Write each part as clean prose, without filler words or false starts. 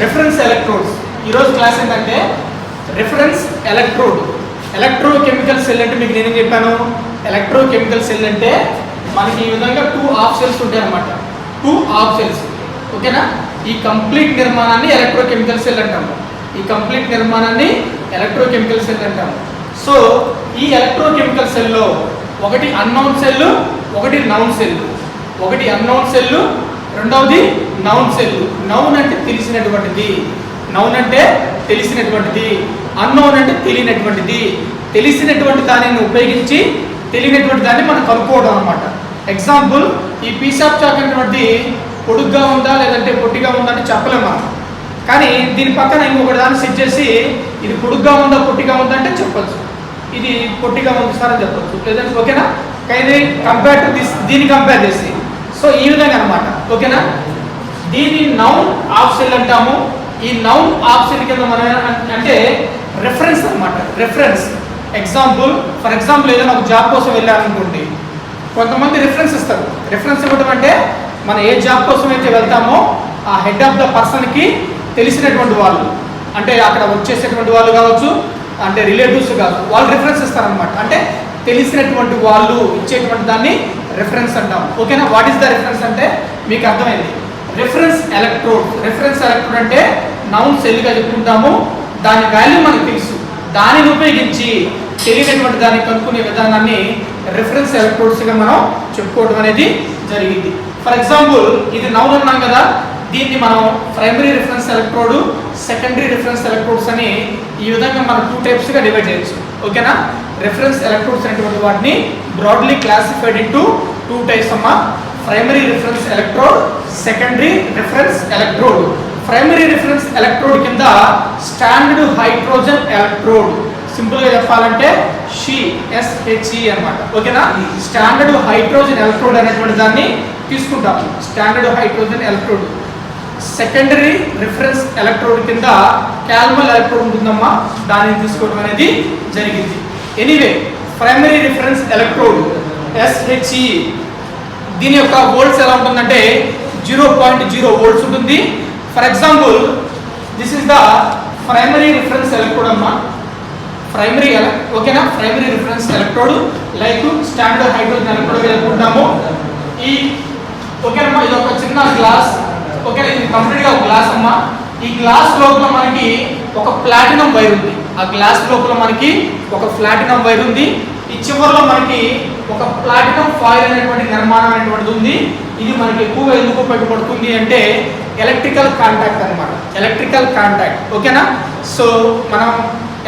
Reference electrodes. ఈరోజు class ఏంటంటే reference electrode. Electrochemical cell అంటే మీకు నేనేం చెప్పాను, ఎలక్ట్రోకెమికల్ సెల్ అంటే మనకి ఈ విధంగా 2 హాఫ్ సెల్స్ ఉంటాయి అన్నమాట. 2 హాఫ్ సెల్స్. ఓకేనా. ఈ కంప్లీట్ నిర్మాణాన్ని ఎలక్ట్రోకెమికల్ సెల్ అంటాము. ఈ కంప్లీట్ నిర్మాణాన్ని ఎలక్ట్రోకెమికల్ సెల్ అంటాము. సో ఈ ఎలక్ట్రోకెమికల్ సెల్లో ఒకటి అన్నౌన్ సెల్, ఒకటి నౌన్ సెల్. ఒకటి అన్నౌన్ సెల్, రెండవది నౌన్ సెల్. నౌన్ అంటే తెలిసినటువంటిది, నౌన్ అంటే తెలిసినటువంటిది, అన్నౌన్ అంటే తెలియనటువంటిది. తెలిసినటువంటి దానిని ఉపయోగించి తెలియనటువంటి దాన్ని మనం కనుక్కోవడం అనమాట. ఎగ్జాంపుల్, ఈ పీస్ ఆఫ్ చాక్ అనేటువంటి పొడుగ్గా ఉందా లేదంటే పొట్టిగా ఉందా అంటే చెప్పలేము మనం. కానీ దీని పక్కన ఇంకొకటి దాన్ని సెట్ చేసి ఇది పొడుగ్గా ఉందా పొట్టిగా ఉందా అంటే చెప్పచ్చు. ఇది పొట్టిగా ఉంది సార్ అని చెప్పచ్చు, లేదంటే ఓకేనా. కానీ కంపేర్ టు దిస్, దీన్ని కంపేర్ చేసి, సో ఈ విధంగా అనమాట. ఓకేనా. దీన్ని నౌన్ ఆఫ్ సెల్ అంటాము. ఈ నౌన్ ఆఫ్ సెల్ కింద మనం అంటే రెఫరెన్స్ అనమాట. రెఫరెన్స్. ఎగ్జాంపుల్, ఫర్ ఎగ్జాంపుల్ ఏదైనా ఒక జాబ్ కోసం వెళ్ళారనుకోండి, కొంతమంది రిఫరెన్స్ ఇస్తారు. రిఫరెన్స్ ఇవ్వడం అంటే మనం ఏ జాబ్ కోసం అయితే వెళ్తామో ఆ హెడ్ ఆఫ్ ద పర్సన్కి తెలిసినటువంటి వాళ్ళు, అంటే అక్కడ వచ్చేసేటువంటి వాళ్ళు కావచ్చు, అంటే రిలేటివ్స్ కాదు, వాళ్ళు రిఫరెన్స్ ఇస్తారనమాట. అంటే తెలిసినటువంటి వాళ్ళు ఇచ్చేటువంటి దాన్ని రిఫరెన్స్ అంటాం. ఓకేనా. వాట్ ఈస్ ద రిఫరెన్స్ అంటే మీకు అర్థమైంది. Reference electrode. రిఫరెన్స్ ఎలక్ట్రోడ్ అంటే నౌన్ సెల్గా చెప్పుకుంటాము. దాని వాల్యూ మనకు తెలుసు, దానిని ఉపయోగించి తెలియనటువంటి దాన్ని కనుక్కునే విధానాన్ని రిఫరెన్స్ ఎలక్ట్రోడ్స్గా మనం చెప్పుకోవడం అనేది జరిగింది. ఫర్ ఎగ్జాంపుల్, ఇది నౌన్ అన్నాం కదా, దీన్ని మనం primary reference electrode, secondary reference electrodes అని ఈ విధంగా మనం 2 టైప్స్గా డివైడ్ చేయొచ్చు. ఓకేనా. రిఫరెన్స్ ఎలక్ట్రోడ్స్ అనేటువంటి వాటిని బ్రాడ్లీ క్లాసిఫైడ్ ఇంటూ 2 టైప్స్ అమ్మా. Primary reference electrode, secondary reference electrode. Primary reference electrode కింద స్టాండర్డ్ హైడ్రోజన్ ఎలక్ట్రోడ్, సింపుల్గా చెప్పాలంటే SHE అనమాట. ఓకేనా. స్టాండర్డ్ హైడ్రోజన్ ఎలక్ట్రోడ్ అనేటువంటి దాన్ని తీసుకుంటాము, standard hydrogen electrode. Secondary reference electrode కింద క్యాల్మల్ ఎలక్ట్రోడ్ ఉంటుందమ్మా, దానిని తీసుకోవడం అనేది జరిగింది. Anyway, primary reference electrode SHE, దీని యొక్క వోల్ట్స్ ఎలా ఉంటుందంటే 0.0 వోల్ట్స్ ఉంటుంది. For example, this is the primary reference electrode అమ్మా. ప్రైమరీ ఓకేనా. Primary reference electrode like standard hydrogen electrode అనుకుంటాము. ఈ ఓకేనమ్మా, ఇది ఒక చిన్న గ్లాస్. ఓకేనా. ఇది కంప్లీట్గా ఒక గ్లాస్ అమ్మా. ఈ గ్లాస్ లోపల మనకి ఒక ప్లాటినం వైర్ ఉంది. ఆ గ్లాస్ లోపల మనకి ఒక ప్లాటినం వైర్ ఉంది. ఈ చివరిలో మనకి ఒక ప్లాటినం ఫాయిల్ అనేటువంటి నిర్మాణం అనేటువంటిది ఉంది. ఇది మనకి ఎక్కువగా ఎందుకు ఉపయోగపడుతుంది అంటే ఎలక్ట్రికల్ కాంటాక్ట్ అనమాట. Electrical contact. ఓకేనా. సో మనం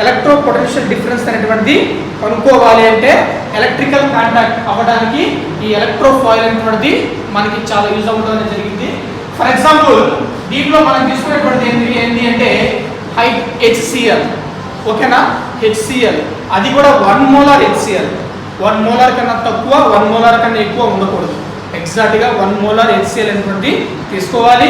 ఎలక్ట్రో పొటెన్షియల్ డిఫరెన్స్ అనేటువంటిది కనుక్కోవాలి అంటే ఎలక్ట్రికల్ కాంటాక్ట్ అవ్వడానికి ఈ ఎలక్ట్రో ఫాయిల్ అనేటువంటిది మనకి చాలా యూజ్ అవ్వడం జరిగింది. ఫర్ ఎగ్జాంపుల్, దీంట్లో మనం తీసుకునేటువంటి ఏంటి అంటే HCl. ఓకేనా. HCl, అది కూడా 1 మోలార్ HCl. 1 మోలార్ కన్నా తక్కువ, 1 మోలార్ కన్నా ఎక్కువ ఉండకూడదు. ఎగ్జాక్ట్గా 1 మోలార్ HCl అనేటువంటి తీసుకోవాలి.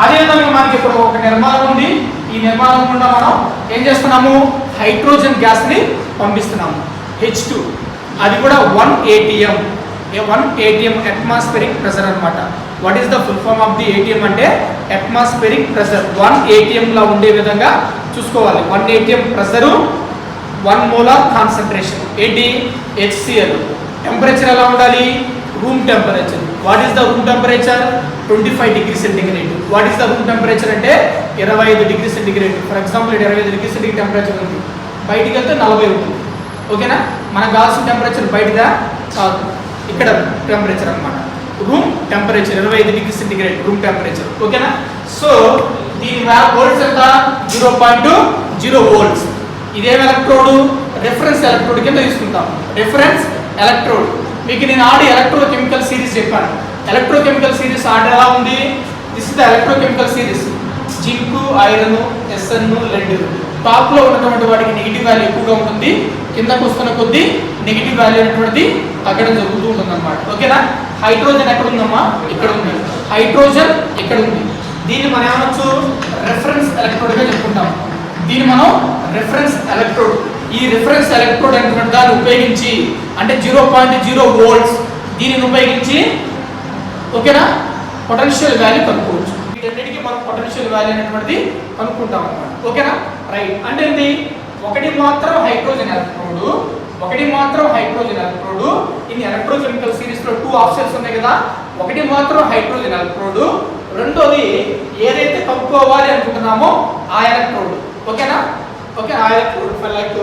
అదేవిధంగా మనకి ఇప్పుడు ఒక నిర్మాణం ఉంది. ఈ నిర్మాణం గుండా మనం ఏం చేస్తున్నాము, హైడ్రోజన్ గ్యాస్ని పంపిస్తున్నాము, H2. అది కూడా 1 atm. 1 atm అట్మాస్ఫిరిక్ ప్రెషర్ అనమాట. What is the full form of the ATM అంటే అట్మాస్ఫిరిక్ ప్రెషర్. 1 atm లా ఉండే విధంగా చూసుకోవాలి. 1 atm ప్రెషరు, 1 మోలార్ కాన్సన్ట్రేషన్. ఏంటి, HCl. టెంపరేచర్ ఎలా ఉండాలి, room temperature. What is the room temperature, 25 degree centigrade. What is the room temperature అంటే 25 degree centigrade. For example, 25 degree centigrade temperature ఉంది, బయటికి వెళ్తే 40 ఉంటుంది. ఓకేనా. మనకు కావాల్సిన టెంపరేచర్ బయటగా కాదు, ఇక్కడ టెంపరేచర్ అనమాట. Room temperature 25 degree centigrade room temperature. ఓకేనా. సో దీని వోల్ట్స్ ఎంత, 0.0 వోల్ట్స్. ఇదేం ఎలక్ట్రోడ్, రిఫరెన్స్ ఎలక్ట్రోడ్ కింద తీసుకుంటాం. Reference electrode. మీకు నేను ఆల్రెడీ ఎలక్ట్రోకెమికల్ సిరీస్ చెప్పాను. ఎలక్ట్రోకెమికల్ సిరీస్ ఆర్డర్ ఎలా ఉంది, this is the electrochemical series. Zinc, iron, SN, lead. టాప్లో ఉన్నటువంటి వాటికి నెగిటివ్ వాల్యూ ఎక్కువగా ఉంటుంది, కిందకు వస్తున్న కొద్దీ నెగిటివ్ వాల్యూ అనేటువంటిది తగ్గడం జరుగుతూ ఉంటుంది అనమాట. ఓకేనా. హైడ్రోజన్ ఎక్కడ ఉందమ్మా, ఇక్కడ ఉంది. హైడ్రోజన్ ఇక్కడ ఉంది. దీన్ని మనం ఏమనొచ్చు, రెఫరెన్స్ ఎలక్ట్రోడ్గా చెప్పుకుంటాం. దీన్ని మనం రెఫరెన్స్ ఎలక్ట్రోడ్. ఈ రిఫరెన్స్ ఎలక్ట్రోడ్ అనేటువంటి దాన్ని ఉపయోగించి అంటే 0.0 వోల్ట్స్, దీనిని ఉపయోగించి ఓకేనా పొటెన్షియల్ వాల్యూ కనుక్కోవచ్చు. వీటన్నిటికీ మనం పొటెన్షియల్ వాల్యూ అనేటువంటిది కనుక్కుంటాం అన్నమాట. ఓకేనా? రైట్. అంటే ఏంటి? ఒకటి మాత్రం hydrogen electrode in electrochemical series లో 2 ఆప్షన్స్ ఉన్నాయి కదా. ఒకటి మాత్రం హైడ్రోజన్ ఎలక్ట్రోడ్, రెండోది ఏదైతే కనుక్కోవాలి అనుకుంటున్నామో ఆ ఎలక్ట్రోడ్. ఓకేనా? ఓకే, ఆ ఎలక్ట్రోడ్ లైక్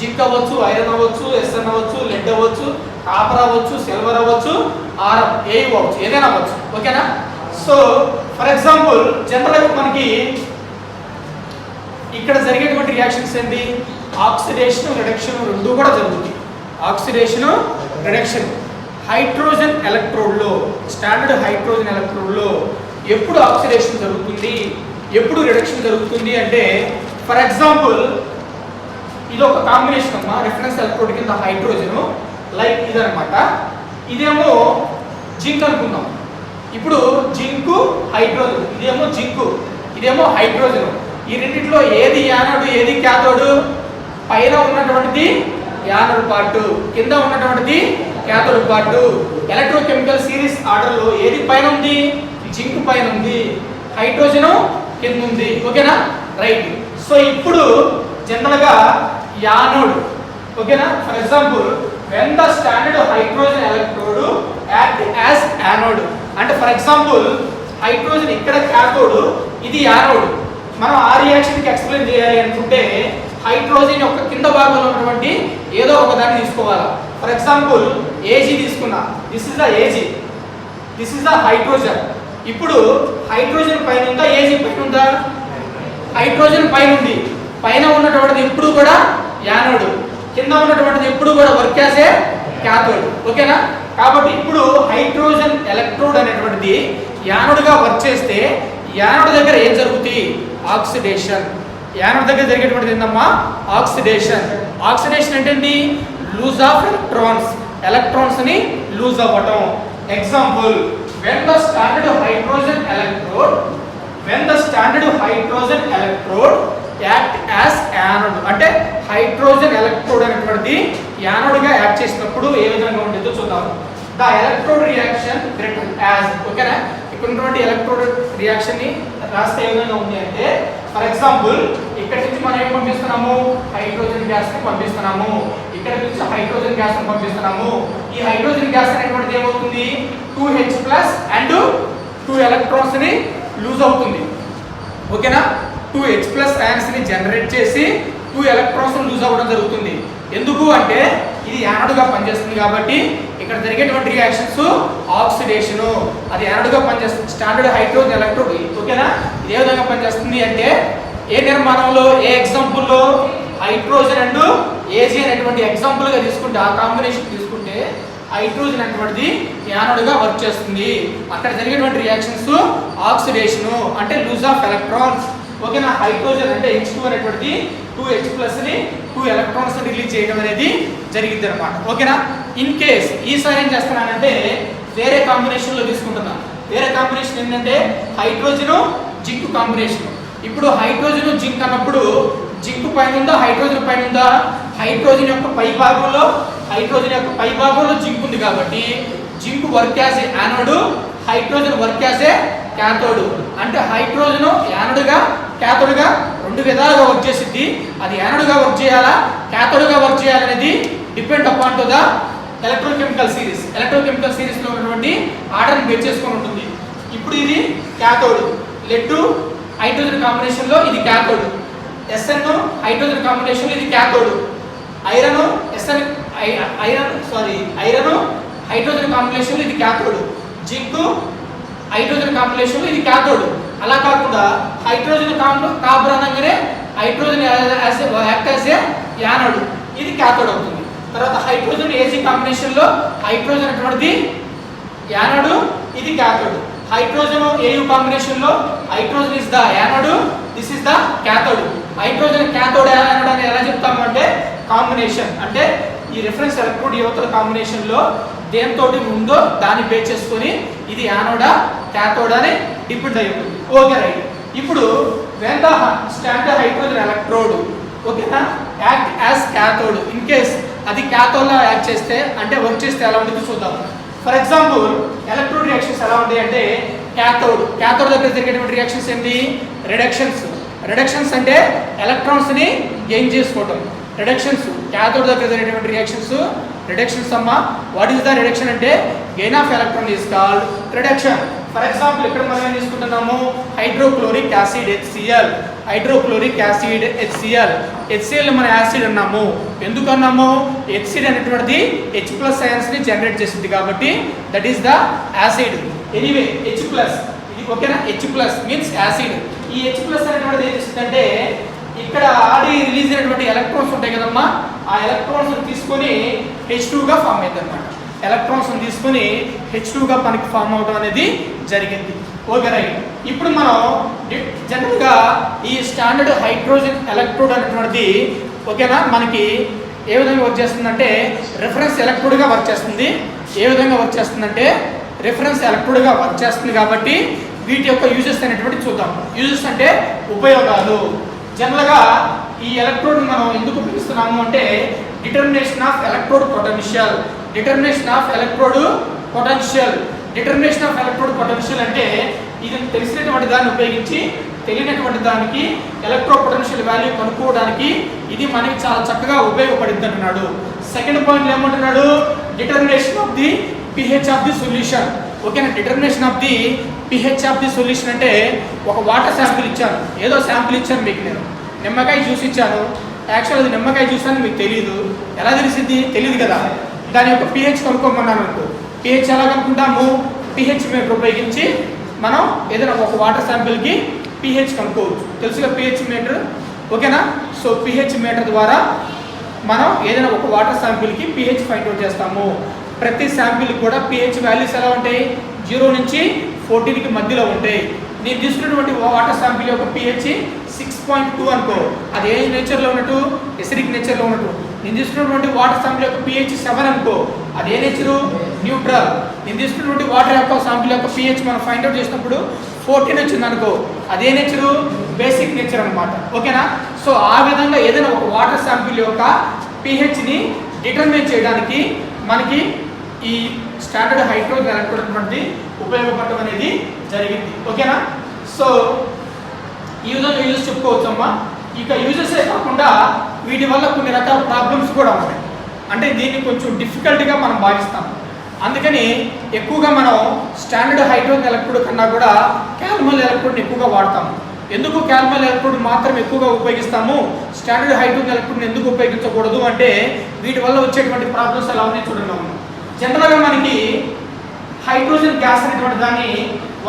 జింక్ అవ్వచ్చు, ఐరన్ అవ్వచ్చు, ఎస్ఎన్ అవ్వచ్చు, లెడ్ అవ్వచ్చు, కాపర్ అవ్వచ్చు, సిల్వర్ అవ్వచ్చు, ఆర్ ఏ అవ్వచ్చు, ఏదైనా అవ్వచ్చు. ఓకేనా? సో ఫర్ ఎగ్జాంపుల్ జనరల్గా మనకి ఇక్కడ జరిగేటువంటి రియాక్షన్స్ ఏంటి? ఆక్సిడేషన్, రిడక్షన్ రెండు కూడా జరుగుతాయి. Oxidation, reduction. హైడ్రోజన్ ఎలక్ట్రోడ్లో, స్టాండర్డ్ హైడ్రోజన్ ఎలక్ట్రోడ్లో ఎప్పుడు ఆక్సిడేషన్ జరుగుతుంది, ఎప్పుడు రిడక్షన్ జరుగుతుంది అంటే ఫర్ ఎగ్జాంపుల్ ఇది ఒక కాంబినేషన్ అమ్మా. రిఫరెన్స్ ఎలక్ట్రోడ్ కింద హైడ్రోజన్ లైక్ ఇదనమాట. ఇదేమో జింక్ అనుకుందాం. ఇప్పుడు జింకు, హైడ్రోజన్, ఇదేమో జింకు, ఇదేమో హైడ్రోజన్. ఈ రెండిట్లో ఏది యానోడ్, ఏది క్యాథోడ్? పైన ఉన్నటువంటిది యానోడ్ పార్ట్, కింద ఉన్నటువంటిది క్యాథోడ్ పార్ట్. ఎలక్ట్రోకెమికల్ సిరీస్ ఆర్డర్లో ఏది పైన ఉంది? జింక్ పైన ఉంది, హైడ్రోజన్ కింద ఉంది. ఓకేనా? రైట్. సో ఇప్పుడు జనరల్గా యానోడ్, ఓకేనా? For example when the standard hydrogen electrode act as anode అంటే ఫర్ ఎగ్జాంపుల్ హైడ్రోజన్ ఇక్కడ క్యాథోడ్, ఇది యానోడ్. మనం ఆ రియాక్షన్ కి ఎక్స్ప్లెయిన్ చేయాలి అనుకుంటే హైడ్రోజన్ యొక్క కింద భాగంలో ఉన్నటువంటి ఏదో ఒక దాన్ని తీసుకోవాలి. ఫర్ ఎగ్జాంపుల్ ఏజీ తీసుకున్నా. This is the AG, this is the hydrogen. ఇప్పుడు హైడ్రోజన్ పైన ఉందా, ఏజీ పైన ఉందా? హైడ్రోజన్ పైన ఉంది. పైన ఉన్నటువంటిది ఎప్పుడు కూడా యానోడ్, కింద ఉన్నటువంటిది ఎప్పుడు కూడా వర్క్ యాజ్ ఏ క్యాథోడ్. ఓకేనా? కాబట్టి ఇప్పుడు హైడ్రోజన్ ఎలక్ట్రోడ్ అనేటువంటిది యానోడ్ గా వర్క్ చేస్తే యానోడ్ దగ్గర ఏం జరుగుతుంది? ఆక్సిడేషన్. యానోడ్ దగ్గర జరిగేటువంటిది ఏంటమ్మా? ఆక్సిడేషన్. ఆక్సిడేషన్ అంటే ఏంటి? లూజ్ ఆఫ్ ఎలక్ట్రాన్స్, ఎలక్ట్రాన్స్ ని లూజ్ అవ్వటం. Example when the standard hydrogen electrode act as anode అంటే హైడ్రోజన్ ఎలక్ట్రోడ్ అనేటువంటిది యానోడ్ గా యాక్ట్ చేసినప్పుడు ఏ విధంగా ఉంటుందో చూద్దాం. ద ఎలక్ట్రోడ్ రియాక్షన్ యాజ్, ఓకేనా? ఇక్కడ ఉన్నటువంటి ఎలక్ట్రోడ్ రియాక్షన్ ని రాస్తే ఏ విధంగా ఉంది అంటే ఫర్ ఎగ్జాంపుల్ ఇక్కడ నుంచి మనం ఏం పంపిస్తున్నాము? హైడ్రోజన్ గ్యాస్ ని పంపిస్తున్నాము. ఇక్కడ నుంచి హైడ్రోజన్ గ్యాస్ ని పంపిస్తున్నాము. ఈ హైడ్రోజన్ గ్యాస్ అనేటువంటిది ఏమవుతుంది? 2H+ అండ్ 2 ఎలక్ట్రాన్స్ ని లూజ్ అవుతుంది. ఓకేనా? 2H+ అయాన్స్ ని జనరేట్ చేసి 2 ఎలక్ట్రాన్స్ లూజ్ అవ్వడం జరుగుతుంది. ఎందుకు అంటే ఇది యానోడ్ గా పనిచేస్తుంది కాబట్టి ఇక్కడ జరిగేటువంటి రియాక్షన్స్ ఆక్సిడేషన్. అది యానోడ్ గా పనిచేస్తుంది స్టాండర్డ్ హైడ్రోజన్ ఎలక్ట్రోడ్. ఓకేనా? ఇది ఏ విధంగా పనిచేస్తుంది అంటే ఏ నిర్మాణంలో, ఏ ఎగ్జాంపుల్లో హైడ్రోజన్ అండ్ ఏజీ అనేటువంటి ఎగ్జాంపుల్ గా తీసుకుంటే, ఆ కాంబినేషన్ తీసుకుంటే హైడ్రోజన్ అనేటువంటిది యానోడ్ గా వర్క్ చేస్తుంది. అక్కడ జరిగేటువంటి రియాక్షన్స్ ఆక్సిడేషన్ అంటే లూజ్ ఆఫ్ ఎలక్ట్రాన్స్. ఓకేనా? హైడ్రోజన్ అంటే H2 అనేటువంటిది 2H+ ని 2 ఎలక్ట్రాన్స్ రిలీజ్ చేయడం అనేది జరిగింది అనమాట. ఓకేనా? ఇన్ కేస్ ఈసారి ఏం చేస్తున్నానంటే వేరే కాంబినేషన్ లో తీసుకుంటున్నా. వేరే కాంబినేషన్ ఏంటంటే హైడ్రోజన్ జింక్ కాంబినేషన్. ఇప్పుడు హైడ్రోజన్ జింక్ అన్నప్పుడు జింక్ పైన ఉందా, హైడ్రోజన్ పైన ఉందా? హైడ్రోజన్ యొక్క పై భాగంలో జింక్ ఉంది కాబట్టి zinc work as a anode, hydrogen work as a cathode. అంటే హైడ్రోజన్ యానోడ్ గా, క్యాథోడ్ గా రెండు విధాలుగా వర్క్ చేసిద్ది. అది యానోడ్ గా వర్క్ చేయాలా, క్యాథోడ్ గా వర్క్ చేయాలనేది depend upon to the electrochemical series. Electrochemical series లో ఉన్నటువంటి ఆర్డర్ బేస్ చేసుకొని ఉంటుంది. ఇప్పుడు ఇది క్యాథోడ్, లెడ్ హైడ్రోజన్ కాంబినేషన్ లో ఇది క్యాథోడ్, ఎస్ఎన్ హైడ్రోజన్ కాంబినేషన్ లో ఇది క్యాథోడ్, ఐరన్ హైడ్రోజన్ కాంబినేషన్ లో ఇది క్యాథోడ్, జింక్ హైడ్రోజన్ కాంబినేషన్ లో ఇది క్యాథోడ్. అలా కాకుండా హైడ్రోజన్ కాపర్ అనగానే hydrogen act as a anode, ఇది క్యాథోడ్ అవుతుంది. తర్వాత హైడ్రోజన్ ఏజీ కాంబినేషన్ లో హైడ్రోజన్ అనేటువంటిది యానోడ్, ఇది క్యాథోడ్. హైడ్రోజన్ ఏయు కాంబినేషన్ లో hydrogen is the anode, this is the cathode. Hydrogen cathode anode అని ఎలా చెప్తాము అంటే కాంబినేషన్ అంటే ఈ రిఫరెన్స్ ఎలక్ట్రోడ్ యువతల కాంబినేషన్ లో దేంతోటి ఉందో దాన్ని బేస్ చేసుకొని ఇది యానోడా క్యాథోడా అని డిపెండ్ అయి ఉంటుంది. Okay right. ఇప్పుడు when the standard hydrogen electrode ఓకేనా act as cathode, in case అది క్యాథోడ్ లా యాక్ట్ చేస్తే అంటే వర్క్ చేస్తే ఎలా ఉంటుందో చూద్దాం. ఫర్ ఎగ్జాంపుల్ ఎలక్ట్రోడ్ రియాక్షన్స్ ఎలా ఉంటాయి అంటే క్యాథోడ్ దగ్గర జరిగేటువంటి రియాక్షన్స్ ఏంటి? రిడక్షన్స్ అంటే ఎలక్ట్రాన్స్ ని గెయిన్ చేసుకోవటం. క్యాథోడ్ దగ్గర జరిగేటువంటి రిడక్షన్స్ అమ్మా. వాట్ ఈస్ ద రిడక్షన్ అంటే gain of electron is called reduction. For example ఇక్కడ మనం ఏం తీసుకుంటున్నాము? హైడ్రోక్లోరిక్ యాసిడ్ HCl మన యాసిడ్ అన్నాము. ఎందుకు అన్నాము? HCl అనేటువంటిది H+ అయాన్స్ ని జనరేట్ చేసింది కాబట్టి that is the acid. Anyway H+, ఇది ఓకేనా? H+ means acid. ఈ H+ అనేటువంటిది ఏం చేస్తుందంటే ఇక్కడ ఆల్రెడీ రిలీజ్ అయినటువంటి ఎలక్ట్రాన్స్ ఉంటాయి కదమ్మా, ఆ ఎలక్ట్రాన్స్ తీసుకొని H2 గా ఫామ్ అవుతుంది అనమాట. H2 గా మనకి ఫామ్ అవడం అనేది జరిగింది. Okay right. ఇప్పుడు మనం జనరల్గా ఈ స్టాండర్డ్ హైడ్రోజన్ ఎలక్ట్రోడ్ అనేటువంటిది ఓకేనా మనకి ఏ విధంగా వర్క్ చేస్తుందంటే రిఫరెన్స్ ఎలక్ట్రోడ్గా వర్క్ చేస్తుంది. ఏ విధంగా వర్క్ చేస్తుందంటే రిఫరెన్స్ ఎలక్ట్రోడ్గా వర్క్ చేస్తుంది. కాబట్టి వీటి యొక్క యూజెస్ అనేటువంటి చూద్దాం. యూజెస్ అంటే ఉపయోగాలు. జనరల్గా ఈ ఎలక్ట్రోడ్ మనం ఎందుకు ఉపయోగిస్తున్నాము అంటే డిటర్మినేషన్ ఆఫ్ ఎలక్ట్రోడ్ పొటెన్షియల్ అంటే ఇది తెలిసినటువంటి దాన్ని ఉపయోగించి తెలియనటువంటి దానికి ఎలక్ట్రో పొటెన్షియల్ వాల్యూ కనుక్కోవడానికి ఇది మనకి చాలా చక్కగా ఉపయోగపడుతుంది అంటున్నాడు. సెకండ్ పాయింట్ ఏమంటున్నాడు? Determination of the pH of the solution. ఓకేనా? Determination of the pH of the solution అంటే ఒక వాటర్ శాంపిల్ ఇచ్చాను, ఏదో శాంపిల్ ఇచ్చాను మీకు, నేను నిమ్మకాయ జ్యూస్ ఇచ్చాను. యాక్చువల్ అది నిమ్మకాయ జ్యూస్ అని మీకు తెలియదు. ఎలా తెలియదు కదా. దాని యొక్క pH కనుక్కోమన్నాను అనుకో. pH ఎలా కనుక్కుంటాము? pH మీటర్ ఉపయోగించి మనం ఏదైనా ఒక వాటర్ శాంపిల్కి pH కనుక్కోవచ్చు. తెలుసుగా pH మీటర్, ఓకేనా? సో pH మీటర్ ద్వారా మనం ఏదైనా ఒక వాటర్ శాంపిల్కి pH ఫైండ్ అవుట్ చేస్తాము. ప్రతి శాంపిల్కి కూడా pH వాల్యూస్ ఎలా ఉంటాయి? 0 నుంచి 14కి మధ్యలో ఉంటాయి. నేను తీసుకున్నటువంటి వాటర్ శాంపిల్ యొక్క pH 6.2 అనుకో, అది ఏ నేచర్లో ఉన్నట్టు? ఎసిడిక్ నేచర్లో ఉన్నట్టు. నేను తీసుకున్నటువంటి వాటర్ శాంపిల్ యొక్క pH 7 అనుకో, అది ఏ నేచరు? న్యూట్రల్. నేను తీసుకున్నటువంటి వాటర్ యొక్క శాంపిల్ యొక్క pH మనం ఫైండ్ అవుట్ చేసినప్పుడు 14 వచ్చింది అనుకో, అదే నేచరు? బేసిక్ నేచర్ అనమాట. ఓకేనా? సో ఆ విధంగా ఏదైనా ఒక వాటర్ శాంపిల్ యొక్క pHని డిటర్మిన్ చేయడానికి మనకి ఈ స్టాండర్డ్ హైడ్రోజన్ ఎలక్ట్రోడ్ అనేది ఉపయోగపడటం అనేది జరిగింది. ఓకేనా? సో ఈ విధంగా యూజెస్ చెప్పుకోవచ్చమ్మా. ఇక యూజెసే కాకుండా వీటి వల్ల కొన్ని రకాల ప్రాబ్లమ్స్ కూడా ఉంటాయి. అంటే దీన్ని కొంచెం డిఫికల్ట్గా మనం భావిస్తాం. అందుకని ఎక్కువగా మనం స్టాండర్డ్ హైడ్రోజన్ ఎలక్ట్రోడ్ కన్నా కూడా క్యాల్మల్ ఎలక్ట్రోడ్ని ఎక్కువగా వాడతాము. ఎందుకు క్యాల్మల్ ఎలక్ట్రోడ్ మాత్రం ఎక్కువగా ఉపయోగిస్తాము, స్టాండర్డ్ హైడ్రోజన్ ఎలక్ట్రోడ్ని ఎందుకు ఉపయోగించకూడదు అంటే వీటి వల్ల వచ్చేటువంటి ప్రాబ్లమ్స్ ఎలా ఉన్నాయి చూడండి. జనరల్గా మనకి హైడ్రోజన్ గ్యాస్ అనేటువంటి దాన్ని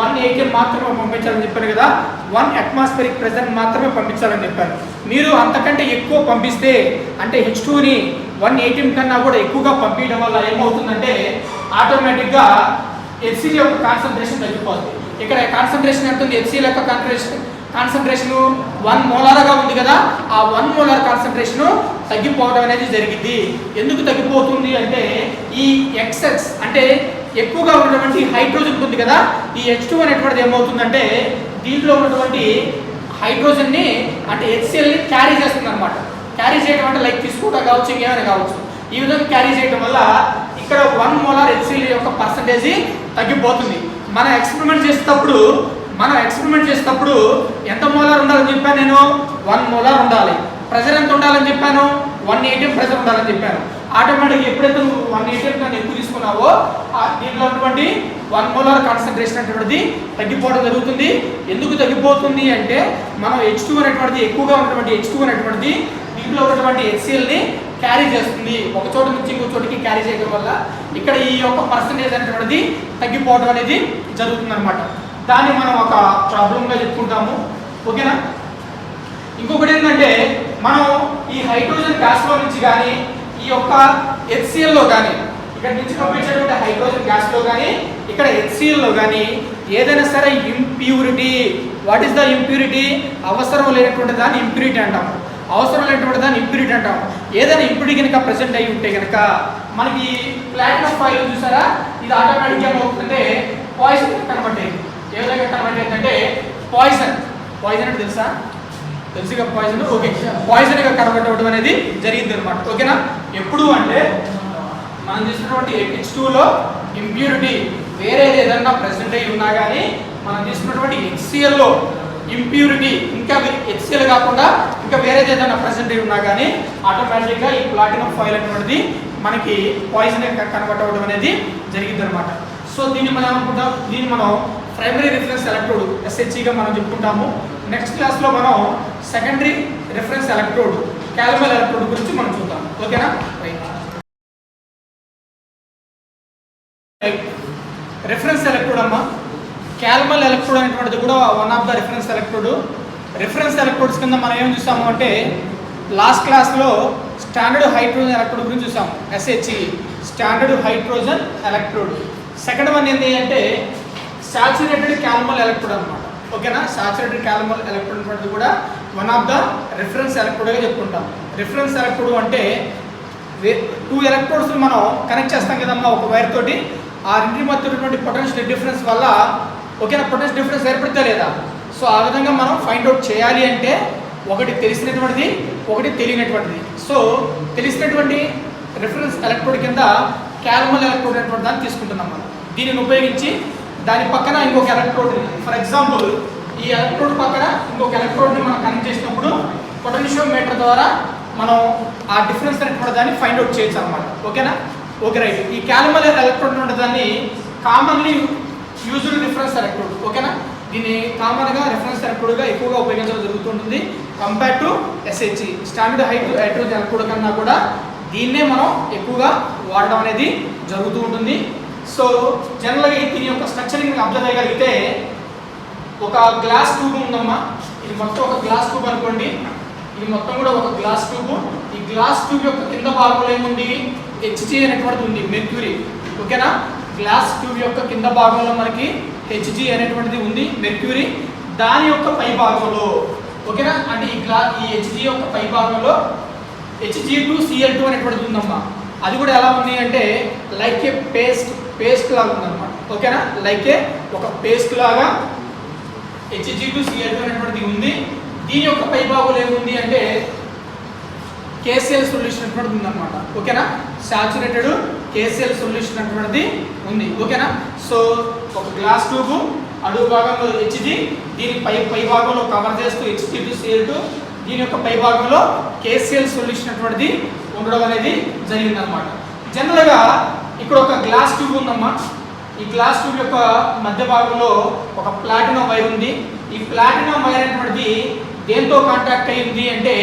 1 atm మాత్రమే పంపించాలని చెప్పాను కదా. 1 atmospheric pressure మాత్రమే పంపించాలని చెప్పాను. మీరు అంతకంటే ఎక్కువ పంపిస్తే అంటే H2ని 1 atm కన్నా కూడా ఎక్కువగా పంపించడం వల్ల ఏమవుతుందంటే ఆటోమేటిక్గా HCl యొక్క కాన్సన్ట్రేషన్ తగ్గిపోతుంది. ఇక్కడ కాన్సన్ట్రేషన్ ఎంత ఉంది? HCl యొక్క కాన్సన్ట్రేషన్ 1 మోలార్గా ఉంది కదా. ఆ 1 మోలార్ కాన్సన్ట్రేషన్ తగ్గిపోవడం అనేది జరిగింది. ఎందుకు తగ్గిపోతుంది అంటే ఈ XX అంటే ఎక్కువగా ఉన్నటువంటి హైడ్రోజన్ ఉంది కదా, ఈ H2 అనేటువంటిది ఏమవుతుందంటే దీంట్లో ఉన్నటువంటి హైడ్రోజన్ని అంటే HClని క్యారీ చేస్తుంది అనమాట. క్యారీ చేయడం అంటే లైక్ తీసుకోవడం కావచ్చు, ఇంకేమైనా కావచ్చు. ఈ విధంగా క్యారీ చేయడం వల్ల ఇక్కడ 1 మోలార్ HCl యొక్క పర్సంటేజ్ తగ్గిపోతుంది. మనం ఎక్స్పెరిమెంట్ చేసేటప్పుడు ఎంత మోలార్ ఉండాలని చెప్పాను నేను? 1 మోలార్ ఉండాలి. ప్రెషర్ ఎంత ఉండాలని చెప్పాను? 1 atm ప్రెషర్ ఉండాలని చెప్పాను. ఆటోమేటిక్గా ఎప్పుడైతే నువ్వు 1 atm కన్నా ఎక్కువ తీసుకున్నావో దీంట్లో ఉన్నటువంటి 1 మోలార్ కాన్సన్ట్రేషన్ అనేటువంటిది తగ్గిపోవడం జరుగుతుంది. ఎందుకు తగ్గిపోతుంది అంటే మనం H2 అనేటువంటిది ఎక్కువగా ఉన్నటువంటి H2 అనేటువంటిది దీంట్లో ఉన్నటువంటి HClని క్యారీ చేస్తుంది. ఒక చోట నుంచి ఇంకో చోటికి క్యారీ చేయడం వల్ల ఇక్కడ ఈ యొక్క పర్సంటేజ్ అనేటువంటిది తగ్గిపోవడం అనేది జరుగుతుంది అనమాట. దాన్ని మనం ఒక ప్రాబ్లంగా చెప్పుకుంటాము. ఓకేనా? ఇంకొకటి ఏంటంటే మనం ఈ హైడ్రోజన్ గ్యాస్లో నుంచి కానీ ఈ యొక్క HClలో కానీ ఇక్కడ నుంచి పంపించేటువంటి హైడ్రోజన్ గ్యాస్లో కానీ ఇక్కడ HClలో కానీ ఏదైనా సరే impurity, what is the impurity? అవసరం లేనటువంటి దాన్ని ఇంప్యూరిటీ అంటాము. ఏదైనా ఇంప్యూరిటీ కనుక ప్రెసెంట్ అయ్యి ఉంటే కనుక మనకి ప్లాటినం ఫాయిల్ చూసారా, ఇది ఆటోమేటిక్గా ఏమవుతుందంటే పాయిజన్ కన్వర్ట్ అయ్యింది. ఏ విధంగా కన్వర్ట్ అయిందంటే పాయిజన్ అంటే తెలుసుగా పాయిజన్. ఓకే, పాయిజన్గా కన్వర్ట్ అవ్వడం అనేది జరిగింది అనమాట. ఓకేనా? ఎప్పుడు అంటే మనం తీసుకున్నటువంటి H2లో ఇంప్యూరిటీ వేరేది ఏదన్నా ప్రెసెంట్ అయ్యి ఉన్నా కానీ మనం తీసుకున్నటువంటి HCl లో ఇంప్యూరిటీ ఇంకా HCl కాకుండా ఇంకా వేరేది ఏదైనా ప్రెసెంట్ ఉన్నా కానీ ఆటోమేటిక్గా ఈ ప్లాటినం ఫాయిల్ అనేటువంటిది మనకి పాయిజన్ కన్వర్ట్ అవ్వడం అనేది జరిగింది అనమాట. సో దీన్ని మనం అనుకుంటాం, దీన్ని మనం ప్రైమరీ రిఫరెన్స్ ఎలక్ట్రోడ్ SHE గా మనం చెప్పుకుంటాము. నెక్స్ట్ క్లాస్లో మనం సెకండరీ రిఫరెన్స్ ఎలక్ట్రోడ్ క్యాల్మల్ ఎలక్ట్రోడ్ గురించి మనం చూద్దాం. ఓకేనా? రిఫరెన్స్ ఎలక్ట్రోడ్ అమ్మా, క్యాల్మల్ ఎలక్ట్రోడ్ అనేటువంటిది కూడా one of the reference electrode. Reference electrodes కింద మనం ఏం చూసాము అంటే లాస్ట్ క్లాస్లో స్టాండర్డ్ హైడ్రోజన్ ఎలక్ట్రోడ్ గురించి చూసాము, SHE standard hydrogen electrode. Second one ఏంటి అంటే సాచురేటెడ్ క్యాల్మల్ ఎలక్ట్రోడ్ అనమాట. ఓకేనా? సాచురేటెడ్ క్యాల్మల్ ఎలక్ట్రోడ్ అనేటువంటిది కూడా వన్ ఆఫ్ ద రిఫరెన్స్ ఎలక్ట్రోడ్గా చెప్పుకుంటాం. రిఫరెన్స్ ఎలక్ట్రోడ్ అంటే 2 ఎలక్ట్రోడ్స్ని మనం కనెక్ట్ చేస్తాం కదమ్మా ఒక వైర్ తోటి. ఆ రెండింటి మధ్య ఉన్నటువంటి పొటెన్షియల్ డిఫరెన్స్ వల్ల ఓకేనా పొటెన్షియల్ డిఫరెన్స్ ఏర్పడితే లేదా. సో ఆ విధంగా మనం ఫైండ్ అవుట్ చేయాలి అంటే ఒకటి తెలిసినటువంటిది, ఒకటి తెలియనటువంటిది. సో తెలిసినటువంటి రిఫరెన్స్ ఎలక్ట్రోడ్ కింద క్యాల్మల్ ఎలక్ట్రోడ్ అనేటువంటి దాన్ని తీసుకుంటున్నాం మనం. దీనిని ఉపయోగించి దాని పక్కన ఇంకొక ఎలక్ట్రోడ్, ఫర్ ఎగ్జాంపుల్ ఈ ఎలక్ట్రోడ్ పక్కన ఇంకొక ఎలక్ట్రోడ్ని మనం కనెక్ట్ చేసినప్పుడు పొటెన్షియోమీటర్ ద్వారా మనం ఆ డిఫరెన్స్ అనేటువంటి దాన్ని ఫైండ్ అవుట్ చేయొచ్చు అనమాట. ఓకేనా? Okay, right. ఈ క్యాల్మల్ ఎలక్ట్రోడ్ అనే దాన్ని కామన్లీ యూజ్డ్ రిఫరెన్స్ ఎలక్ట్రోడ్. ఓకేనా? దీన్ని కామన్గా రిఫరెన్స్ ఎలక్ట్రోడ్గా ఎక్కువగా ఉపయోగించడం జరుగుతుంటుంది compare to SHE standard hydrogen electrode కన్నా కూడా దీన్నే మనం ఎక్కువగా వాడడం అనేది జరుగుతూ ఉంటుంది. సో జనరల్గా దీని యొక్క స్ట్రక్చరింగ్ అబ్జర్వ్ చేయగలిగితే ఒక గ్లాస్ ట్యూబ్ ఉందమ్మా. ఇది మొత్తం ఒక గ్లాస్ ట్యూబ్ అనుకోండి. ఇది మొత్తం కూడా ఒక గ్లాస్ ట్యూబ్. ఈ గ్లాస్ ట్యూబ్ యొక్క కింద భాగంలో ఏముంది? HG అనేటువంటిది ఉంది, మెర్క్యూరీ. ఓకేనా? గ్లాస్ ట్యూబ్ యొక్క కింద భాగంలో మనకి HG అనేటువంటిది ఉంది, మెర్క్యూరీ. దాని యొక్క పై భాగంలో ఓకేనా అంటే ఈ HG యొక్క పై భాగంలో Hg2Cl2 అనేటువంటిది ఉందమ్మా. అది కూడా ఎలా ఉంది అంటే లైక్ ఏ పేస్ట్ లాగా ఉందన్నమాట. ఓకేనా? లైక్ ఏ ఒక పేస్ట్ లాగా Hg2Cl2 అనేటువంటిది ఉంది. దీని యొక్క పై భాగంలో ఏముంది అంటే KCl సొల్యూషన్ అనేటువంటిది ఉందన్నమాట. ఓకేనా? సాచురేటెడ్ KCl సొల్యూషన్ అనేటువంటిది ఉంది. ఓకేనా? సో ఒక గ్లాస్ ట్యూబ్ అడుగు భాగంలో HG, దీని పై భాగంలో కవర్ చేస్తూ Hg2Cl2, దీని యొక్క పై భాగంలో KCl సొల్యూషన్ అనేటువంటిది ఉండడం అనేది జరిగిందనమాట. జనరల్గా ఇక్కడ ఒక గ్లాస్ ట్యూబ్ ఉందమ్మా. ఈ గ్లాస్ ట్యూబ్ యొక్క మధ్య భాగంలో ఒక ప్లాటినం వైర్ ఉంది. ఈ ప్లాటినం వైర్ అనేటువంటిది దేంతో కాంటాక్ట్ అయ్యింది అంటే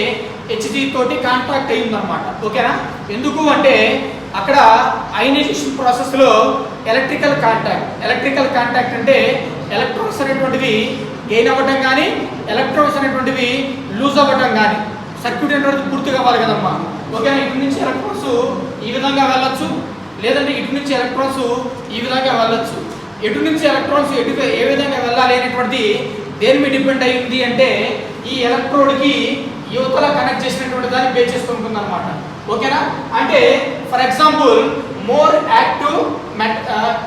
HG తోటి కాంటాక్ట్ అయ్యింది అనమాట. ఓకేనా? ఎందుకు అంటే అక్కడ అయనైజేషన్ ప్రాసెస్లో ఎలక్ట్రికల్ కాంటాక్ట్ అంటే ఎలక్ట్రాన్స్ అనేటువంటివి గెయిన్ అవ్వటం కానీ ఎలక్ట్రాన్స్ అనేటువంటివి లూజ్ అవ్వటం కానీ సర్క్యూట్ అనేటువంటిది పూర్తి కావాలి కదమ్మా. ఓకేనా? ఇటు నుంచి ఎలక్ట్రాన్స్ ఈ విధంగా వెళ్ళొచ్చు, లేదంటే ఇటు నుంచి ఎలక్ట్రాన్స్ ఈ విధంగా వెళ్ళొచ్చు. ఎటు నుంచి ఎలక్ట్రాన్స్ ఏ విధంగా వెళ్ళాలి అనేటువంటిది దేని మీద డిపెండ్ అయ్యింది అంటే ఈ ఎలక్ట్రోడ్కి యువతల కనెక్ట్ చేసినటువంటి దాన్ని బేస్ చేసుకుంటుంది అనమాట. ఓకేనా? అంటే for example more active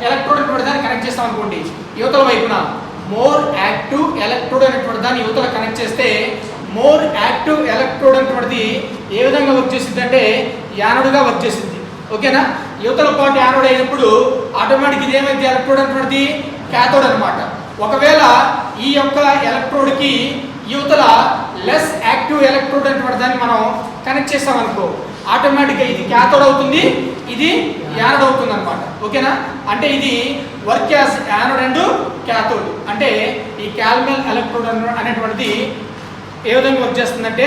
electrode అనేటువంటి దాన్ని కనెక్ట్ చేస్తాం అనుకోండి. యువతల వైపున మోర్ యాక్టివ్ ఎలక్ట్రోడ్ అనేటువంటి దాన్ని యువతల కనెక్ట్ చేస్తే మోర్ యాక్టివ్ ఎలక్ట్రోడ్ అనేటువంటిది ఏ విధంగా వర్క్ చేసింది అంటే యానోడ్గా వర్క్ చేసింది. ఓకేనా? యువతల పాటు యానోడ్ అయినప్పుడు ఆటోమేటిక్ ఇది ఏమైంది? ఎలక్ట్రోడ్ అనేటువంటిది క్యాథోడ్ అనమాట. ఒకవేళ ఈ యొక్క ఎలక్ట్రోడ్కి యువతల లెస్ యాక్టివ్ ఎలక్ట్రోడ్ అనేటువంటి దాన్ని మనం కనెక్ట్ చేస్తామనుకో ఆటోమేటిక్గా ఇది క్యాథోడ్ అవుతుంది, ఇది యానోడ్ అవుతుంది అనమాట. ఓకేనా? అంటే ఇది work as anode and cathode. అంటే ఈ క్యాల్మల్ ఎలక్ట్రోడ్ అనేటువంటిది ఏ విధంగా వర్క్ చేస్తుందంటే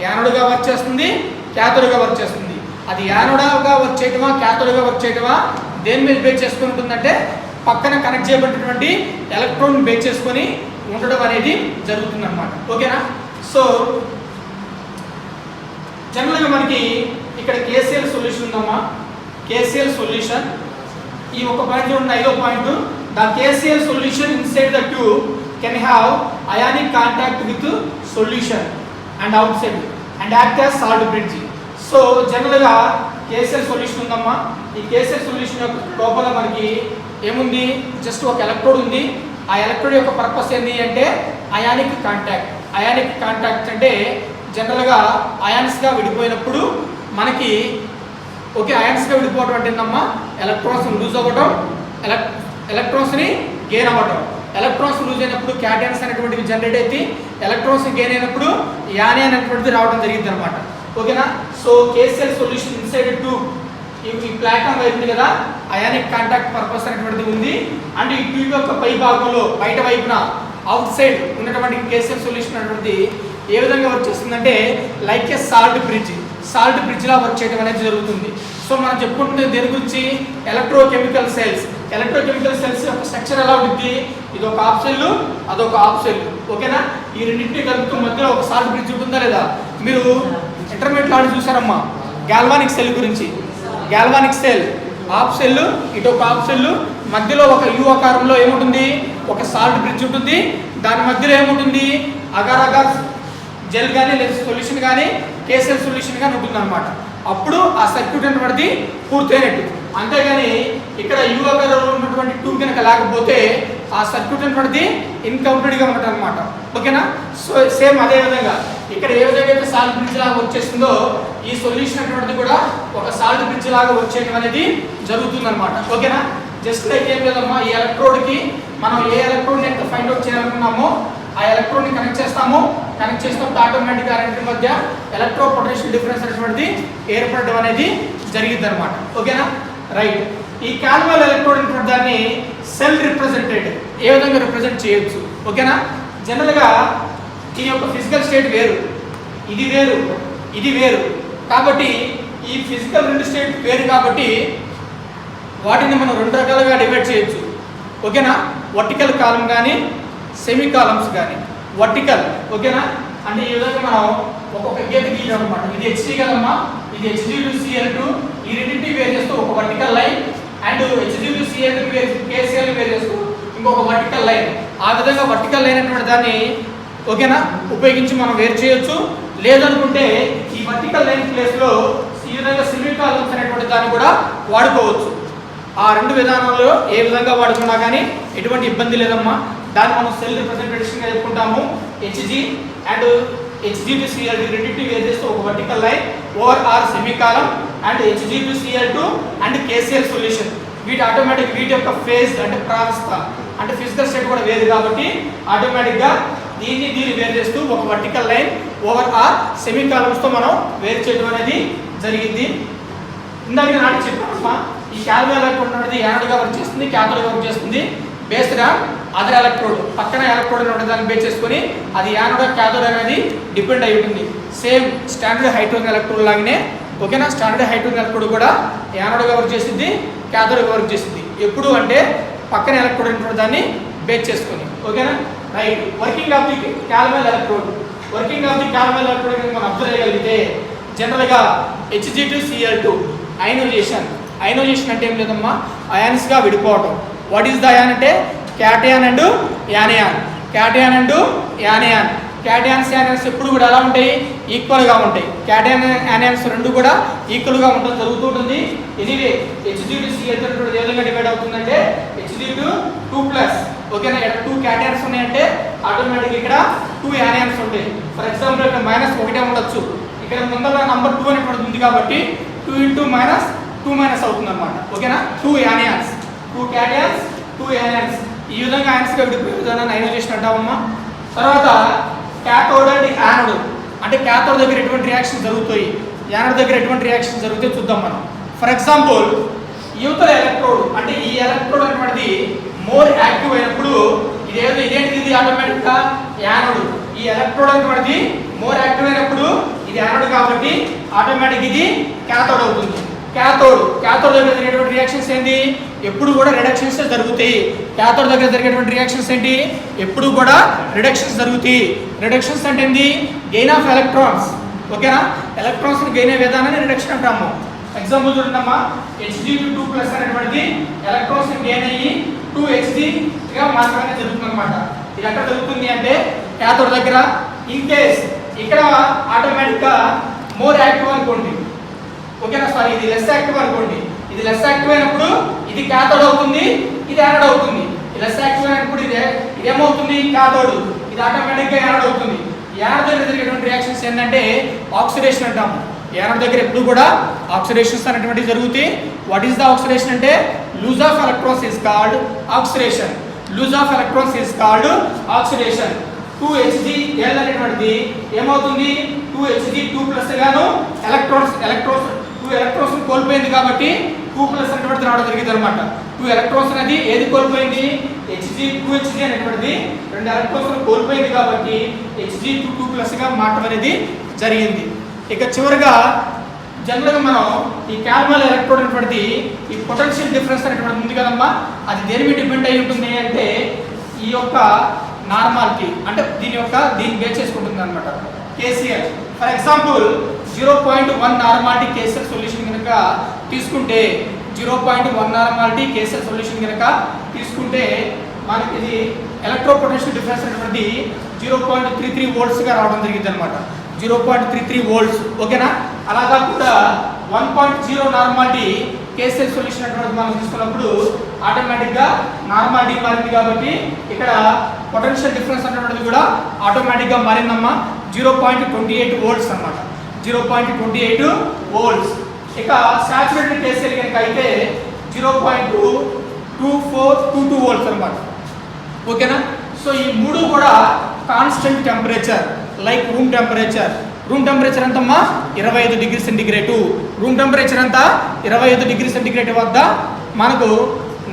యానోడ్గా వర్క్ చేస్తుంది, క్యాథోడ్గా వర్క్ చేస్తుంది. అది యానోడ్గా వర్క్ చేయటమా క్యాథోడ్గా వర్క్ చేయటమా దేని మీద బేస్ చేసుకుని ఉంటుందంటే పక్కన కనెక్ట్ చేయబడినటువంటి ఎలక్ట్రాన్ బేస్ చేసుకొని ఉండడం అనేది జరుగుతుంది అనమాట. ఓకేనా? సో జనరల్గా మనకి ఇక్కడ KCl సొల్యూషన్ ఉందమ్మా. KCl సొల్యూషన్ ఈ ఒక పాయింట్ ఉన్న 5వ point, the KCl solution inside the tube can have ionic contact with solution and out side and act as salt bridge. So జనరల్గా KCl సొల్యూషన్ ఉందమ్మా. ఈ KCl సొల్యూషన్ యొక్క లోపల మనకి ఏముంది? జస్ట్ ఒక ఎలక్ట్రోడ్ ఉంది. ఆ ఎలక్ట్రోడ్ యొక్క పర్పస్ ఏంటి అంటే అయానిక్ కాంటాక్ట్ అంటే జనరల్గా అయాన్స్గా విడిపోయినప్పుడు మనకి అయాన్స్గా విడిపోవడం అంటే ఏంటమ్మా? ఎలక్ట్రాన్స్ లూజ్ అవ్వడం, ఎలక్ట్రాన్స్ని గెయిన్ అవ్వడం. ఎలక్ట్రాన్స్ లూజ్ అయినప్పుడు క్యాటయాన్స్ అనేటువంటివి జనరేట్ అయితే ఎలక్ట్రాన్స్ గెయిన్ అయినప్పుడు యానియన్ అనేటువంటిది రావడం జరిగింది అనమాట. ఓకేనా. So KCL solution inside tube ఈ ప్లాట్ఫామ్ వైపు ఉంది కదా, అయానిక్ కాంటాక్ట్ పర్పస్ అనేటువంటిది ఉంది. అండ్ ఈ ట్యూబ్ యొక్క పై భాగంలో బయట వైపున అవుట్ సైడ్ ఉన్నటువంటి కేసీఎల్ సొల్యూషన్ అనేటువంటిది ఏ విధంగా వర్క్ చేస్తుందంటే లైక్ ఏ సాల్ట్ బ్రిడ్జ్ లా వర్క్ చేయడం అనేది జరుగుతుంది. సో మనం చెప్పుకుంటే దేని గురించి, ఎలక్ట్రోకెమికల్ సెల్స్ యొక్క స్ట్రక్చర్ ఎలా ఉంటుంది, ఇది ఒక హాఫ్ సెల్ అదొక హాఫ్ సెల్. ఓకేనా. ఈ రెండింటిని కలుపుతూ మధ్యలో ఒక సాల్ట్ బ్రిడ్జ్ ఉంటుందా లేదా, మీరు ఇంటర్మీడియట్ లాంటి చూసారమ్మా గాల్వానిక్ సెల్ గురించి. గాల్వానిక్ సెల్ హాఫ్ సెల్, ఇటు ఒక హాఫ్ సెల్, మధ్యలో ఒక యు ఆకారంలో ఏముంటుంది, ఒక సాల్ట్ బ్రిడ్జ్ ఉంటుంది. దాని మధ్యలో ఏముంటుంది, అగార్ అగార్ జెల్ కానీ లేదా సొల్యూషన్ కానీ కేసీఎల్ సొల్యూషన్ కానీ ఉంటుంది అనమాట. అప్పుడు ఆ సర్క్యూట్ అనేటువంటిది పూర్తయినట్టు. అంతేగాని ఇక్కడ యు ఆకారంలో ఉన్నటువంటి ట్యూబ్ కనుక లేకపోతే ఆ సర్క్యూట్ అనేటువంటిది ఇన్కంప్లీట్గా ఉంటుంది అనమాట. ఓకేనా. సో సేమ్ అదే విధంగా ఇక్కడ ఏ విధంగా అయితే సాల్ట్ బ్రిడ్జ్ లాగా వచ్చేస్తుందో ఈ సొల్యూషన్ అనేటువంటిది కూడా ఒక సాల్ట్ బ్రిడ్జ్ లాగా వచ్చేయడం అనేది జరుగుతుంది అనమాట. ఓకేనా. జస్ట్ లైక్ ఏం లేదమ్మా, ఈ ఎలక్ట్రోడ్కి మనం ఏ ఎలక్ట్రోడ్ని ఎంత ఫైండ్ అవుట్ చేయాలనుకున్నామో ఆ ఎలక్ట్రోడ్ని కనెక్ట్ చేసినప్పుడు ఆటోమేటిక్గా రెండింటి మధ్య ఎలక్ట్రో పొటెన్షియల్ డిఫరెన్స్ అనేటువంటిది ఏర్పడడం అనేది జరిగింది అనమాట. ఓకేనా. రైట్. ఈ కాల్వల్ ఎలక్ట్రోడ్ అనేటువంటి దాన్ని సెల్ రిప్రజెంటెడ్ ఏ విధంగా రిప్రజెంట్ చేయొచ్చు. ఓకేనా. జనరల్గా దీని యొక్క ఫిజికల్ స్టేట్ వేరు, ఇది వేరు కాబట్టి ఈ ఫిజికల్ రెండు స్టేట్ వేరు కాబట్టి వాటిని మనం రెండు రకాలుగా డివైడ్ చేయొచ్చు. ఓకేనా. వర్టికల్ కాలం కానీ సెమీ కాలమ్స్ కానీ. వర్టికల్ ఓకేనా అంటే ఈ విధంగా మనం ఒక్కొక్క గీత గీయడం అనమాట. ఇది హెచ్డి కదమ్మా, ఇది హెచ్డి టు సిఎల్2, ఈ రెండింటిని వేరు చేస్తూ ఒక vertical line, and HD to సిఎల్2 కేసీఎల్ వేరు చేస్తూ ఇంకొక వర్టికల్ లైన్. ఆ విధంగా వర్టికల్ లైన్ అనేటువంటి దాన్ని ఓకేనా ఉపయోగించి మనం వేరు చేయొచ్చు. లేదనుకుంటే ఈ వర్టికల్ లైన్ ప్లేస్లో ఈ విధంగా సెమీ కాలమ్స్ అనేటువంటి దాన్ని కూడా వాడుకోవచ్చు. ఆ రెండు విధానాల్లో ఏ విధంగా వాడుకున్నా కానీ ఎటువంటి ఇబ్బంది లేదమ్మా. దాన్ని మనం సెల్ రిప్రజెంటేషన్గా చెప్పుకుంటాము. హెచ్జి అండ్ హెచ్జి టు సిఎల్2 రెండింటిని వేరు చేస్తూ ఒక vertical line over or semi colon and Hg two సిఎల్2 అండ్ కేసీఎల్ సొల్యూషన్. వీటి యొక్క ఫేజ్ అంటే ప్రావస్థ అంటే ఫిజికల్ స్టేట్ కూడా వేరు కాబట్టి ఆటోమేటిక్గా దీన్ని వేరు చేస్తూ ఒక vertical line over or semi కాలమ్స్తో మనం వేరు చేయడం అనేది జరిగింది. ఇందాక నాటి చెప్పామమ్మా, ఈ క్యాల్వల్ ఎలక్ట్రోడ్ అనేది యానోడ్గా వర్క్ చేస్తుంది, క్యాథోడ్గా వర్క్ చేస్తుంది. బేస్డ్గా అదర్ ఎలక్ట్రోడ్ పక్కన ఎలక్ట్రోడ్ అనే దాన్ని బేస్ చేసుకొని అది యానోడ్ క్యాథోడ్ అనేది డిపెండ్ అయి ఉంటుంది. సేమ్ స్టాండర్డ్ హైడ్రోజన్ ఎలక్ట్రోడ్ లాగానే ఓకేనా. స్టాండర్డ్ హైడ్రోజన్ ఎలక్ట్రోడ్ కూడా యానోడ్గా వర్క్ చేస్తుంది, క్యాథోడ్గా వర్క్ చేస్తుంది. ఎప్పుడు అంటే పక్కన ఎలక్ట్రోడ్ అనేటువంటి దాన్ని బేస్ చేసుకొని. ఓకేనా. Right. Working of the calomel electrode మనం అబ్జర్వ్ చేయగలిగితే జనరల్గా హెచ్జి టు సిఎల్2 అయనైజేషన్ అంటే ఏం లేదమ్మా, అయాన్స్గా విడిపోవటం. వాట్ ఈస్ ద అయాన్ అంటే క్యాటయాన్ అండ్ యానియాన్. క్యాటయాన్స్ ఎప్పుడు కూడా ఎలా ఉంటాయి, ఈక్వల్గా ఉంటాయి. క్యాటయాన్ యానియాన్స్ రెండు కూడా ఈక్వల్గా ఉండడం జరుగుతూ ఉంటుంది. ఎనీవే హెచ్జి టు సిఎల్2 ఏ విధంగా డివైడ్ అవుతుందంటే హెచ్జి టు 2+. ఓకేనా. ఇక్కడ 2 క్యాటయాన్స్ ఉన్నాయంటే ఆటోమేటిక్ ఇక్కడ 2 యానియాన్స్ ఉంటాయి. ఫర్ ఎగ్జాంపుల్ ఇక్కడ -1 ఉండొచ్చు, ఇక్కడ ముందర నంబర్ 2 అనేటువంటి ఉంది కాబట్టి 2 × -2 అవుతుంది అనమాట. ఓకేనా. 2 యానియాన్స్, 2 క్యాటయాన్స్, 2 యానియాన్స్ ఈ విధంగా యాన్స్గా విడిపోయే విధానాన్ని అయనైజేషన్ అంటామమ్మా. తర్వాత క్యాథోడ్ అండ్ యానోడ్ అంటే క్యాథోడ్ దగ్గర ఎటువంటి రియాక్షన్ జరుగుతాయి, యానోడ్ దగ్గర ఎటువంటి రియాక్షన్ జరుగుతాయి చూద్దాం మనం. ఫర్ ఎగ్జాంపుల్ యువతల ఎలక్ట్రోడ్ అంటే ఈ ఎలక్ట్రోడ్ అనేటువంటిది మోర్ యాక్టివ్ అయినప్పుడు ఇదేంటిది ఆటోమేటిక్గా యానోడ్. ఈ ఎలక్ట్రోడ్ అనేటువంటిది మోర్ యాక్టివ్ అయినప్పుడు ఇది యానోడ్ కాబట్టి ఆటోమేటిక్ ఇది క్యాథోడ్ అవుతుంది. క్యాథోడ్ దగ్గర జరిగేటువంటి రియాక్షన్స్ ఏంటి, ఎప్పుడు కూడా రిడక్షన్స్ జరుగుతాయి. క్యాథోడ్ దగ్గర జరిగేటువంటి రియాక్షన్స్ ఏంటి, ఎప్పుడు కూడా రిడక్షన్స్ జరుగుతాయి. రిడక్షన్స్ అంటే ఏంటి, గెయిన్ ఆఫ్ ఎలక్ట్రాన్స్. ఓకేనా. ఎలక్ట్రాన్స్ గెయిన్ అయ్యే విధానాన్ని రిడక్షన్ అంటాము. ఎగ్జాంపుల్ చూడండమ్మా, హెచ్జి టు 2+ అనేటువంటిది ఎలక్ట్రాన్స్ గెయిన్ అయ్యి 2Hgగా మాత్రమే జరుగుతుంది అనమాట. ఇది ఎక్కడ జరుగుతుంది అంటే క్యాథోడ్ దగ్గర. ఇన్ కేస్ ఇక్కడ ఆటోమేటిక్గా మోర్ యాక్టివ్ అనుకోండి, ఓకేనా, సారీ ఇది లెస్ యాక్టివ్ అనుకోండి. ఇది లెస్ యాక్టివ్ అయినప్పుడు ఇది క్యాథోడ్ అవుతుంది, ఇది యానోడ్ అవుతుంది. లెస్ యాక్టివ్ అయినప్పుడు ఇదేమవుతుంది క్యాథోడ్, ఇది ఆటోమేటిక్గా యానోడ్ అవుతుంది. యానోడ్ దగ్గర జరిగేటువంటి రియాక్షన్స్ ఏంటంటే ఆక్సిడేషన్ అంటాము. యానోడ్ దగ్గర ఎప్పుడు కూడా ఆక్సిడేషన్స్ అనేటువంటివి జరుగుతాయి. వాట్ ఈస్ ద ఆక్సిడేషన్ అంటే lose of electrons is called oxidation. Lose of electrons is called oxidation. 2Hgl అనేటువంటిది ఏమవుతుంది 2Hg2+ గాను ఎలక్ట్రాన్స్ 2 ఎలక్ట్రాన్స్ కోల్పోయింది కాబట్టి 2+ అనేటువంటిది రావడం జరిగింది అనమాట. 2 ఎలక్ట్రాన్స్ అనేది ఏది కోల్పోయింది Hg2Hg అనేటువంటిది 2 ఎలక్ట్రాన్స్ కోల్పోయింది కాబట్టి Hg2+ గా మారడం అనేది జరిగింది. ఇక చివరిగా జనరల్గా మనం ఈ క్యాల్మల్ ఎలక్ట్రోడ్ అనేటువంటిది ఈ పొటెన్షియల్ డిఫరెన్స్ అనేటువంటిది ఉంది కదమ్మా, అది దేని మీద డిపెండ్ అయి ఉంటుంది అంటే ఈ యొక్క నార్మాలిటీ, అంటే దీన్ని బేస్ చేసుకుంటుంది అనమాట. KCl for example 0.1 normality KCl solution కనుక తీసుకుంటే 0.1 నార్మాలిటీ KCl సొల్యూషన్ కనుక తీసుకుంటే మనకి ఇది ఎలక్ట్రో పొటెన్షియల్ డిఫరెన్స్ అనేటువంటిది 0.33 వోల్ట్స్గా రావడం జరిగింది అనమాట. 0.33 వోల్ట్స్, ఓకేనా. అలా కాకుండా 1.0 నార్మాలిటీ KCl సొల్యూషన్ అనేటువంటి మనం తీసుకున్నప్పుడు ఆటోమేటిక్గా నార్మాలిటీ మారింది కాబట్టి ఇక్కడ పొటెన్షియల్ డిఫరెన్స్ అనేటువంటిది కూడా ఆటోమేటిక్గా మారిందమ్మా. 0.28 వోల్ట్స్ అన్నమాట. 0.28 వోల్ట్స్. ఇక సాచురేటెడ్ KCl కనుక అయితే 0.2422 వోల్ట్స్ అన్నమాట, ఓకేనా. సో ఈ మూడు కూడా constant temperature like room temperature. Room temperature ఎంతమ్మా 25 డిగ్రీ సెంటిగ్రేడ్. రూమ్ టెంపరేచర్ అంతా 25 డిగ్రీ సెంటిగ్రేడ్ వద్ద మనకు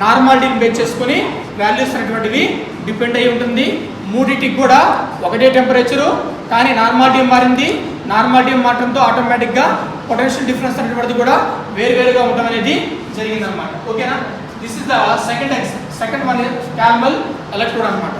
నార్మాలిటీని బేస్ చేసుకొని వాల్యూస్ అనేటువంటివి డిపెండ్ అయి ఉంటుంది. మూడింటికి కూడా ఒకటే టెంపరేచరు, కానీ నార్మాలిటీ మారింది. నార్మాలిటీ మారడంతో ఆటోమేటిక్గా పొటెన్షియల్ డిఫరెన్స్ అనేటువంటిది కూడా వేరువేరుగా ఉండడం అనేది జరిగిందనమాట, ఓకేనా. This is the second one calomel electrode అనమాట.